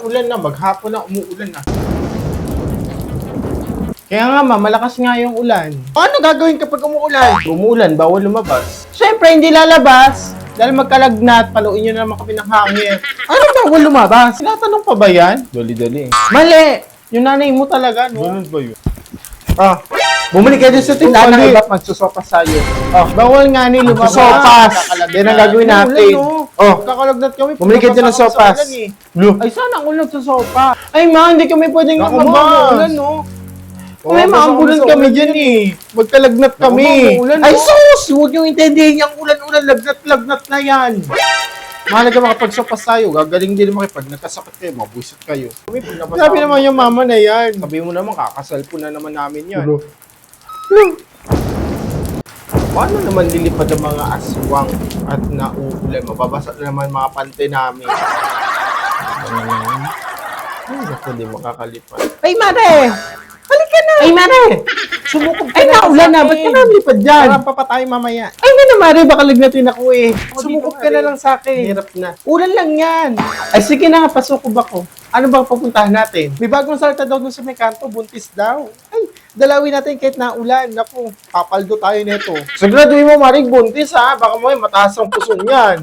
ulan na, maghapon na, umuulan na. Kaya nga ma, malakas nga yung ulan. Ano gagawin kapag umuulan? Umuulan, bawal lumabas. Siyempre, hindi lalabas. Dahil magkalagnat, paluin nyo na naman kami ng hangin. Ano bawal lumabas? Tinatanong pa ba yan? Dali-dali. Mali! Yung nanay mo talaga, no? Ganun ba yun? Ah, bumalik kayo sa tindahan ng iba't magsusopas sa'yo. Oh, bawal nga ni lumabas. Sopas! Yan ang gagawin natin. Oh, kakalagnat kami. Bumalik kayo ng sopas. Ay, sana ang ulan sa sopa. Ay, ma, hindi kami pwedeng lumabas. No? May maambulan kami dyan eh. Magkalagnat kami. Ay sus! Huwag niyong intindihin yung ulan-ulan. Lagnat-lagnat na yan. Mahalaga makapagsopas tayo. Gagaling din naman kapag nagkasakit kayo, mabuisit kayo. Sabi naman yung mama na yan. Sabi mo naman, kakasal po na naman namin yan. Paano naman lilipad ang mga aswang at nauulan? Mababasa na naman mga pante namin. Ay, naku, di makakalipad. Ay, mare! Halika na! Ay, Mare! Sumukob ka na! Ay, naulan na! Ba't ka na lipad dyan? Parang papatay mamaya. Ay, na Mare! Baka lagnatin ako eh. Sumukob ka na lang sa akin. Hirap na. Ulan lang yan. Ay, sige na nga, pasukob ako. Ano bang pupuntahan natin? May bagong salta daw dun sa may kanto, buntis daw. Ay, dalawin natin kahit naulan. Naku, papaldo tayo nito. Siguraduhin mo, Mare, buntis ha. Baka mo mataas ang puso niyan.